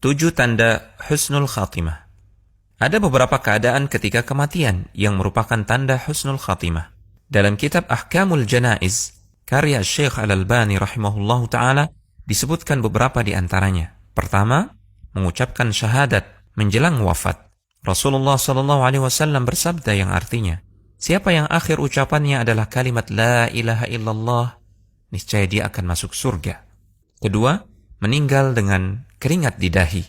7 tanda husnul khatimah. Ada beberapa keadaan ketika kematian yang merupakan tanda husnul khatimah. Dalam kitab Ahkamul Janaiz, karya Syekh Al-Albani rahimahullahu ta'ala, disebutkan beberapa di antaranya. Pertama, mengucapkan syahadat menjelang wafat. Rasulullah SAW bersabda yang artinya, siapa yang akhir ucapannya adalah kalimat La ilaha illallah, niscaya dia akan masuk surga. Kedua, meninggal dengan keringat di dahi.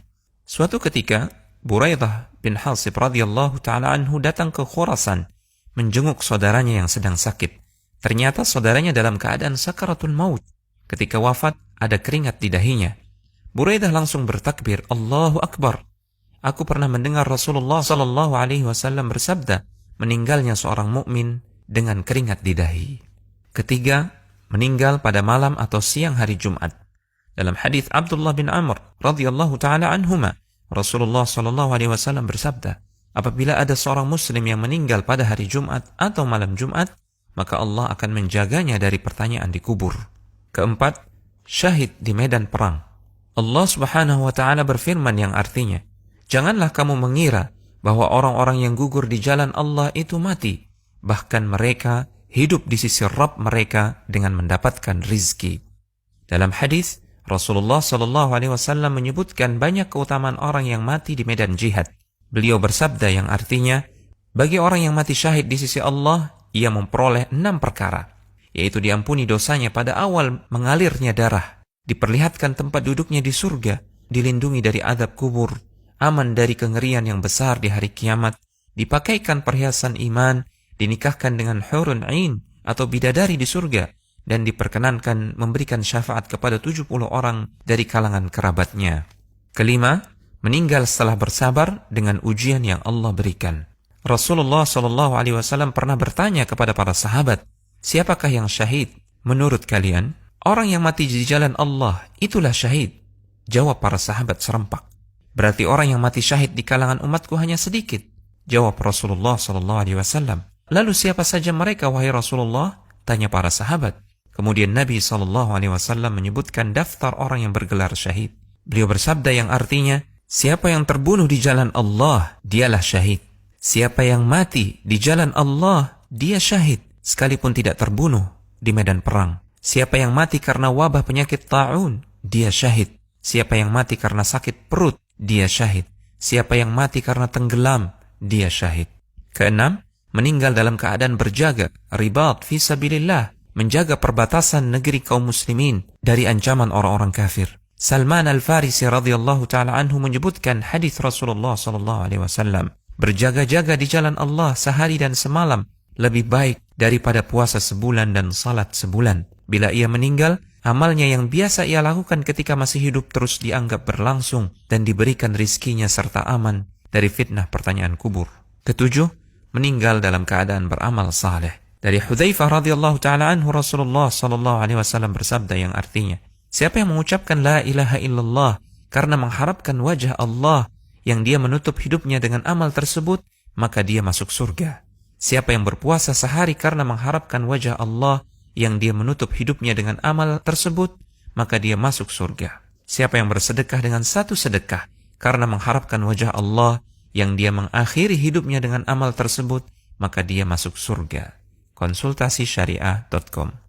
Suatu ketika, Buraidah bin Hasib radhiyallahu ta'ala anhu datang ke Khurasan, menjenguk saudaranya yang sedang sakit. Ternyata saudaranya dalam keadaan sakaratul maut. Ketika wafat, ada keringat di dahinya. Buraidah langsung bertakbir, Allahu Akbar. Aku pernah mendengar Rasulullah SAW bersabda, meninggalnya seorang mukmin dengan keringat di dahi. Ketiga, meninggal pada malam atau siang hari Jumat. Dalam hadis Abdullah bin Amr radhiyallahu taala anhuma, Rasulullah SAW bersabda, apabila ada seorang muslim yang meninggal pada hari Jumat atau malam Jumat, maka Allah akan menjaganya dari pertanyaan di kubur. Keempat, syahid di medan perang. Allah Subhanahu wa taala berfirman yang artinya, janganlah kamu mengira bahwa orang-orang yang gugur di jalan Allah itu mati, bahkan mereka hidup di sisi Rabb mereka dengan mendapatkan rizki. Dalam hadis, Rasulullah SAW menyebutkan banyak keutamaan orang yang mati di medan jihad. Beliau bersabda yang artinya, bagi orang yang mati syahid di sisi Allah, ia memperoleh 6 perkara, yaitu diampuni dosanya pada awal mengalirnya darah, diperlihatkan tempat duduknya di surga, dilindungi dari azab kubur, aman dari kengerian yang besar di hari kiamat, dipakaikan perhiasan iman, dinikahkan dengan hurun ain atau bidadari di surga, dan diperkenankan memberikan syafaat kepada 70 orang dari kalangan kerabatnya. Kelima, meninggal setelah bersabar dengan ujian yang Allah berikan. Rasulullah SAW pernah bertanya kepada para sahabat, siapakah yang syahid? Menurut kalian, orang yang mati di jalan Allah itulah syahid. Jawab para sahabat serempak. Berarti orang yang mati syahid di kalangan umatku hanya sedikit. Jawab Rasulullah SAW. Lalu siapa saja mereka wahai Rasulullah? Tanya para sahabat. Kemudian Nabi SAW menyebutkan daftar orang yang bergelar syahid. Beliau bersabda yang artinya, siapa yang terbunuh di jalan Allah, dialah syahid. Siapa yang mati di jalan Allah, dia syahid, sekalipun tidak terbunuh di medan perang. Siapa yang mati karena wabah penyakit ta'un, dia syahid. Siapa yang mati karena sakit perut, dia syahid. Siapa yang mati karena tenggelam, dia syahid. Keenam, meninggal dalam keadaan berjaga, ribat fi sabilillah, menjaga perbatasan negeri kaum muslimin dari ancaman orang-orang kafir. Salman Al-Farisi radhiyallahu ta'ala anhu menyebutkan hadis Rasulullah SAW, berjaga-jaga di jalan Allah sehari dan semalam lebih baik daripada puasa sebulan dan salat sebulan. Bila ia meninggal, amalnya yang biasa ia lakukan ketika masih hidup terus dianggap berlangsung dan diberikan rizkinya serta aman dari fitnah pertanyaan kubur. Ketujuh, meninggal dalam keadaan beramal saleh. Dari Hudzaifah radhiyallahu ta'ala anhu, Rasulullah SAW bersabda yang artinya, siapa yang mengucapkan la ilaha illallah karena mengharapkan wajah Allah yang dia menutup hidupnya dengan amal tersebut, maka dia masuk surga. Siapa yang berpuasa sehari karena mengharapkan wajah Allah yang dia menutup hidupnya dengan amal tersebut, maka dia masuk surga. Siapa yang bersedekah dengan satu sedekah karena mengharapkan wajah Allah yang dia mengakhiri hidupnya dengan amal tersebut, maka dia masuk surga. Konsultasi syariah.com